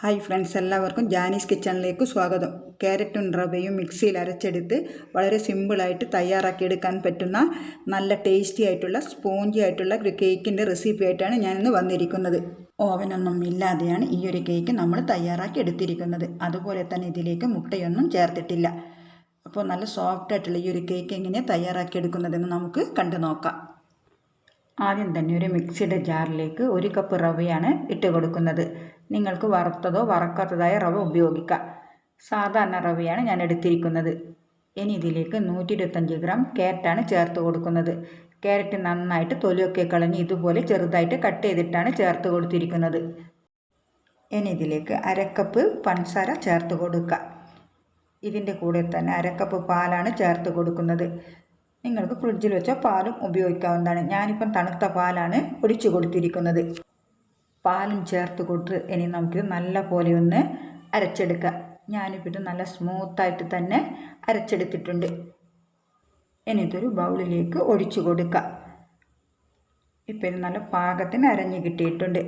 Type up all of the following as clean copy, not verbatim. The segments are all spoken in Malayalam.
ഹായ് ഫ്രണ്ട്സ്, എല്ലാവർക്കും ജാനീസ് കിച്ചണിലേക്ക് സ്വാഗതം. ക്യാരറ്റും റവയും മിക്സിയിൽ അരച്ചെടുത്ത് വളരെ സിമ്പിളായിട്ട് തയ്യാറാക്കിയെടുക്കാൻ പറ്റുന്ന നല്ല ടേസ്റ്റി ആയിട്ടുള്ള സ്പോഞ്ചി ആയിട്ടുള്ള ഒരു കേക്കിൻ്റെ റെസിപ്പി ആയിട്ടാണ് ഞാനിന്ന് വന്നിരിക്കുന്നത്. ഓവനൊന്നും ഇല്ലാതെയാണ് ഈ ഒരു കേക്ക് നമ്മൾ തയ്യാറാക്കി എടുത്തിരിക്കുന്നത്. അതുപോലെ തന്നെ ഇതിലേക്ക് മുട്ടയൊന്നും ചേർത്തിട്ടില്ല. അപ്പോൾ നല്ല സോഫ്റ്റ് ആയിട്ടുള്ള ഈ ഒരു കേക്ക് എങ്ങനെയാണ് തയ്യാറാക്കിയെടുക്കുന്നതെന്ന് നമുക്ക് കണ്ടു നോക്കാം. ആദ്യം തന്നെ ഒരു മിക്സിയുടെ ജാറിലേക്ക് 1 കപ്പ് റവയാണ് ഇട്ട് കൊടുക്കുന്നത്. നിങ്ങൾക്ക് വറുത്തതോ വറക്കാത്തതായ റവ ഉപയോഗിക്കാം. സാധാരണ റവയാണ് ഞാൻ എടുത്തിരിക്കുന്നത്. ഇനി ഇതിലേക്ക് 125 ഗ്രാം ക്യാരറ്റാണ് ചേർത്ത് കൊടുക്കുന്നത്. ക്യാരറ്റ് നന്നായിട്ട് തൊലിയൊക്കെ കളഞ്ഞ് ഇതുപോലെ ചെറുതായിട്ട് കട്ട് ചെയ്തിട്ടാണ് ചേർത്ത് കൊടുത്തിരിക്കുന്നത്. ഇനി ഇതിലേക്ക് 1/2 കപ്പ് പഞ്ചസാര ചേർത്ത് കൊടുക്കുക. ഇതിൻ്റെ കൂടെ തന്നെ 1/2 കപ്പ് പാലാണ് ചേർത്ത് കൊടുക്കുന്നത്. നിങ്ങൾക്ക് ഫ്രിഡ്ജിൽ വെച്ച പാലും ഉപയോഗിക്കാവുന്നതാണ്. ഞാനിപ്പം തണുത്ത പാലാണ് ഒഴിച്ചു കൊടുത്തിരിക്കുന്നത്. പാലും ചേർത്ത് കൊടുത്ത് ഇനി നമുക്കിത് നല്ല പോലെ ഒന്ന് അരച്ചെടുക്കുക. ഞാനിപ്പോൾ ഇത് നല്ല സ്മൂത്തായിട്ട് തന്നെ അരച്ചെടുത്തിട്ടുണ്ട്. ഇനി ഇതൊരു ബൗളിലേക്ക് ഒഴിച്ചു കൊടുക്കുക. ഇപ്പോൾ ഇത് നല്ല പാകത്തിന് അരഞ്ഞ് കിട്ടിയിട്ടുണ്ട്.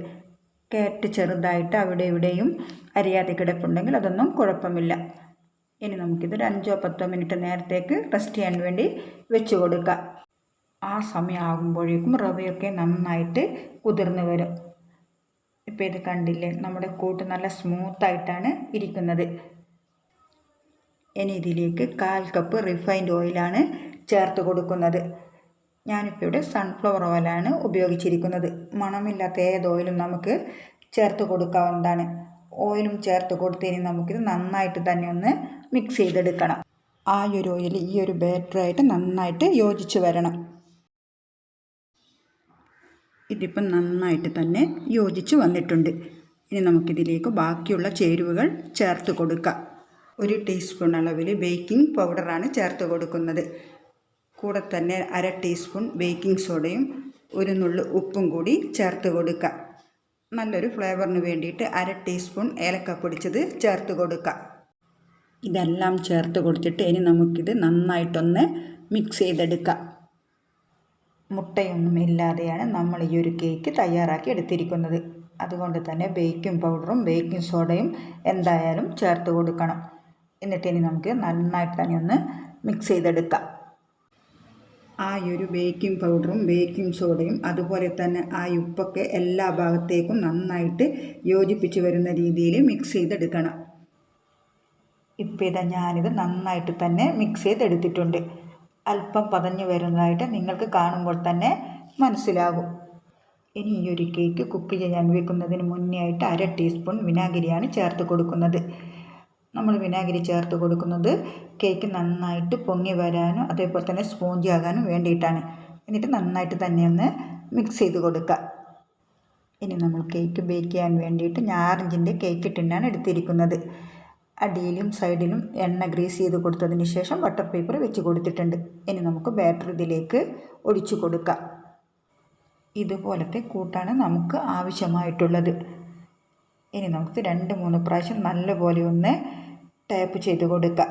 ക്യാരറ്റ് ചെറുതായിട്ട് അവിടെ ഇവിടെയും അരിയാതെ കിടപ്പുണ്ടെങ്കിൽ അതൊന്നും കുഴപ്പമില്ല. ഇനി നമുക്കിത് 5-10 മിനിറ്റ് നേരത്തേക്ക് റെസ്റ്റ് ചെയ്യാൻ വേണ്ടി വെച്ച് കൊടുക്കുക. ആ സമയമാകുമ്പോഴേക്കും റവയൊക്കെ നന്നായിട്ട് കുതിർന്ന് വരും. ഇപ്പോൾ ഇത് കണ്ടില്ലേ, നമ്മുടെ കൂട്ട് നല്ല സ്മൂത്തായിട്ടാണ് ഇരിക്കുന്നത്. ഇനി ഇതിലേക്ക് 1/4 കപ്പ് റിഫൈൻഡ് ഓയിലാണ് ചേർത്ത് കൊടുക്കുന്നത്. ഞാനിപ്പോൾ ഇവിടെ സൺഫ്ലവർ ഓയിലാണ് ഉപയോഗിച്ചിരിക്കുന്നത്. മണമില്ലാത്ത ഏത് ഓയിലും നമുക്ക് ചേർത്ത് കൊടുക്കാവുന്നതാണ്. ഓയിലും ചേർത്ത് കൊടുത്തതിന് നമുക്കിത് നന്നായിട്ട് തന്നെ ഒന്ന് മിക്സ് ചെയ്തെടുക്കണം. ആ ഒരു ഓയിൽ ഈ ഒരു ബാറ്ററായിട്ട് നന്നായിട്ട് യോജിച്ച് വരണം. ഇതിപ്പം നന്നായിട്ട് തന്നെ യോജിച്ച് വന്നിട്ടുണ്ട്. ഇനി നമുക്കിതിലേക്ക് ബാക്കിയുള്ള ചേരുവകൾ ചേർത്ത് കൊടുക്കാം. 1 ടീസ്പൂൺ അളവിൽ ബേക്കിംഗ് പൗഡറാണ് ചേർത്ത് കൊടുക്കുന്നത്. കൂടെ തന്നെ 1/2 ടീസ്പൂൺ ബേക്കിംഗ് സോഡയും 1 നുള്ളു ഉപ്പും കൂടി ചേർത്ത് കൊടുക്കുക. നല്ലൊരു ഫ്ലേവറിന് വേണ്ടിയിട്ട് 1/2 ടീസ്പൂൺ ഏലക്ക പൊടിച്ചത് ചേർത്ത് കൊടുക്കുക. ഇതെല്ലാം ചേർത്ത് കൊടുത്തിട്ട് ഇനി നമുക്കിത് നന്നായിട്ടൊന്ന് മിക്സ് ചെയ്തെടുക്കാം. മുട്ടയൊന്നും ഇല്ലാതെയാണ് നമ്മൾ ഈ ഒരു കേക്ക് തയ്യാറാക്കി എടുത്തിരിക്കുന്നത്. അതുകൊണ്ട് തന്നെ ബേക്കിംഗ് പൗഡറും ബേക്കിംഗ് സോഡയും എന്തായാലും ചേർത്ത് കൊടുക്കണം. എന്നിട്ട് ഇനി നമുക്ക് നന്നായിട്ട് തന്നെ ഒന്ന് മിക്സ് ചെയ്തെടുക്കാം. ആ ഒരു ബേക്കിംഗ് പൗഡറും ബേക്കിംഗ് സോഡയും അതുപോലെ തന്നെ ആ ഉപ്പൊക്കെ എല്ലാ ഭാഗത്തേക്കും നന്നായിട്ട് യോജിപ്പിച്ച് വരുന്ന രീതിയിൽ മിക്സ് ചെയ്തെടുക്കണം. ഇപ്പോൾ ഇതാ ഞാനിത് നന്നായിട്ട് തന്നെ മിക്സ് ചെയ്തെടുത്തിട്ടുണ്ട്. അല്പം പതഞ്ഞ് വരുന്നതായിട്ട് നിങ്ങൾക്ക് കാണുമ്പോൾ തന്നെ മനസ്സിലാകും. ഇനി ഈ ഒരു കേക്ക് കുക്ക് ചെയ്യാൻ വെക്കുന്നതിന് മുന്നേ ആയിട്ട് 1/2 ടീസ്പൂൺ വിനാഗിരിയാണ് ചേർത്ത് കൊടുക്കുന്നത്. നമ്മൾ വിനാഗിരി ചേർത്ത് കൊടുക്കുന്നത് കേക്ക് നന്നായിട്ട് പൊങ്ങി വരാനും അതേപോലെ തന്നെ സ്പോഞ്ചി ആകാനും വേണ്ടിയിട്ടാണ്. എന്നിട്ട് നന്നായിട്ട് തന്നെ ഒന്ന് മിക്സ് ചെയ്ത് കൊടുക്കുക. ഇനി നമ്മൾ കേക്ക് ബേക്ക് ചെയ്യാൻ വേണ്ടിയിട്ട് ഞാൻ 6 ഇഞ്ചിൻ്റെ കേക്ക് ടിന്നാണ് എടുത്തിരിക്കുന്നത്. അടിയിലും സൈഡിലും എണ്ണ ഗ്രീസ് ചെയ്ത് കൊടുത്തതിന് ശേഷം ബട്ടർ പേപ്പർ വെച്ച് കൊടുത്തിട്ടുണ്ട്. ഇനി നമുക്ക് ബാറ്റർ ഇതിലേക്ക് ഒഴിച്ചു കൊടുക്കാം. ഇതുപോലത്തെ കൂട്ടാണ് നമുക്ക് ആവശ്യമായിട്ടുള്ളത്. ഇനി നമുക്ക് 2-3 പ്രാവശ്യം നല്ലപോലെ ഒന്ന് ടാപ്പ് ചെയ്ത് കൊടുക്കാം.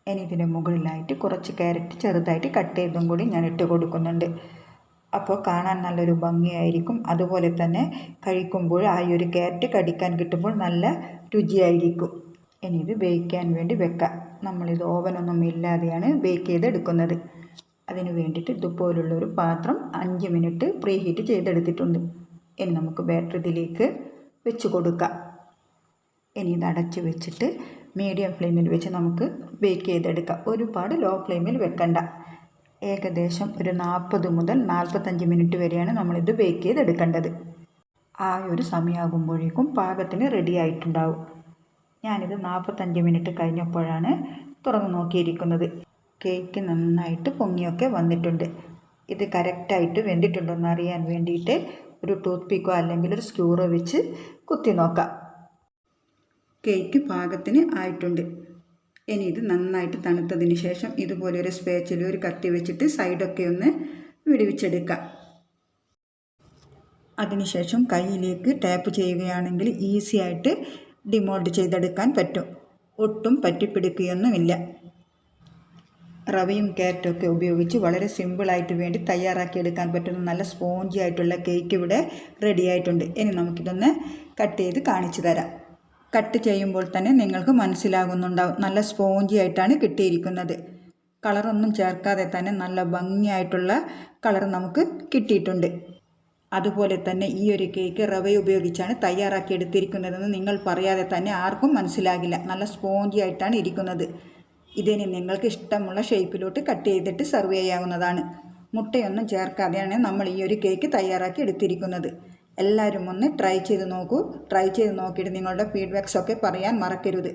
ഇനി ഇതിന് മുകളിലായിട്ട് കുറച്ച് ക്യാരറ്റ് ചെറുതായിട്ട് കട്ട് ചെയ്തും കൂടി ഞാൻ ഇട്ട് കൊടുക്കുന്നുണ്ട്. അപ്പോൾ കാണാൻ നല്ലൊരു ഭംഗിയായിരിക്കും. അതുപോലെ തന്നെ കഴിക്കുമ്പോൾ ആ ഒരു ക്യാരറ്റ് കടിക്കാൻ കിട്ടുമ്പോൾ നല്ല രുചിയായിരിക്കും. ഇനി ഇത് ബേക്ക് ചെയ്യാൻ വേണ്ടി വെക്കാം. നമ്മളിത് ഓവനൊന്നും ഇല്ലാതെയാണ് ബേക്ക് ചെയ്തെടുക്കുന്നത്. അതിന് വേണ്ടിയിട്ട് ഇതുപോലുള്ളൊരു പാത്രം 5 മിനിറ്റ് പ്രീ ഹീറ്റ് ചെയ്തെടുത്തിട്ടുണ്ട്. ഇനി നമുക്ക് ബാറ്റർ ഇതിലേക്ക് വെച്ച് കൊടുക്കാം. ഇനി ഇത് അടച്ച് വെച്ചിട്ട് മീഡിയം ഫ്ലെയിമിൽ വെച്ച് നമുക്ക് ബേക്ക് ചെയ്തെടുക്കാം. ഒരുപാട് ലോ ഫ്ലെയിമിൽ വെക്കണ്ട. ഏകദേശം ഒരു 40 മുതൽ 45 മിനിറ്റ് വരെയാണ് നമ്മളിത് ബേക്ക് ചെയ്തെടുക്കേണ്ടത്. ആ ഒരു സമയമാകുമ്പോഴേക്കും പാകത്തിന് റെഡി ആയിട്ടുണ്ടാവും. ഞാനിത് 45 മിനിറ്റ് കഴിഞ്ഞപ്പോഴാണ് തുറന്ന് നോക്കിയിരിക്കുന്നത്. കേക്ക് നന്നായിട്ട് പൊങ്ങിയൊക്കെ വന്നിട്ടുണ്ട്. ഇത് കറക്റ്റായിട്ട് വെന്തിട്ടുണ്ടോ എന്ന് അറിയാൻ വേണ്ടിയിട്ട് ഒരു ടൂത്ത് പിക്കോ അല്ലെങ്കിൽ ഒരു സ്ക്യൂറോ വെച്ച് കുത്തി നോക്കാം. കേക്ക് പാകത്തിന് ആയിട്ടുണ്ട്. ഇനി ഇത് നന്നായിട്ട് തണുത്തതിന് ശേഷം ഇതുപോലെ ഒരു സ്പാച്ചിൽ ഒരു കത്തി വെച്ചിട്ട് സൈഡൊക്കെ ഒന്ന് വിടുവിച്ചെടുക്കാം. അതിനുശേഷം കയ്യിലേക്ക് ടാപ്പ് ചെയ്യുകയാണെങ്കിൽ ഈസി ആയിട്ട് ഡിമോൾഡ് ചെയ്തെടുക്കാൻ പറ്റും. ഒട്ടും പറ്റിപ്പിടിക്കുകയൊന്നുമില്ല. റവയും ക്യാരറ്റൊക്കെ ഉപയോഗിച്ച് വളരെ സിമ്പിളായിട്ട് വേണ്ടി തയ്യാറാക്കിയെടുക്കാൻ പറ്റുന്ന നല്ല സ്പോഞ്ചി ആയിട്ടുള്ള കേക്ക് ഇവിടെ റെഡി ആയിട്ടുണ്ട്. ഇനി നമുക്കിതൊന്ന് കട്ട് ചെയ്ത് കാണിച്ചു തരാം. കട്ട് ചെയ്യുമ്പോൾ തന്നെ നിങ്ങൾക്ക് മനസ്സിലാകുന്നുണ്ടാവും നല്ല സ്പോഞ്ചി ആയിട്ടാണ് കിട്ടിയിരിക്കുന്നത്. കളറൊന്നും ചേർക്കാതെ തന്നെ നല്ല ഭംഗിയായിട്ടുള്ള കളർ നമുക്ക് കിട്ടിയിട്ടുണ്ട്. അതുപോലെ തന്നെ ഈ ഒരു കേക്ക് റവ ഉപയോഗിച്ചാണ് തയ്യാറാക്കി എടുത്തിരിക്കുന്നതെന്ന് നിങ്ങൾ പറയാതെ തന്നെ ആർക്കും മനസ്സിലാകില്ല. നല്ല സ്പോഞ്ചി ആയിട്ടാണ് ഇരിക്കുന്നത്. ഇതിന് നിങ്ങൾക്ക് ഇഷ്ടമുള്ള ഷേപ്പിലോട്ട് കട്ട് ചെയ്തിട്ട് സെർവ് ചെയ്യാവുന്നതാണ്. മുട്ടയൊന്നും ചേർക്കാതെയാണ് നമ്മൾ ഈ ഒരു കേക്ക് തയ്യാറാക്കി എടുത്തിരിക്കുന്നത്. എല്ലാവരും ഒന്ന് ട്രൈ ചെയ്ത് നോക്കൂ. ട്രൈ ചെയ്ത് നോക്കിയിട്ട് നിങ്ങളുടെ ഫീഡ്ബാക്സ് ഒക്കെ പറയാൻ മറക്കരുത്.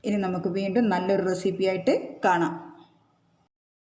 ഇനി നമുക്ക് വീണ്ടും നല്ലൊരു റെസിപ്പിയായിട്ട് കാണാം.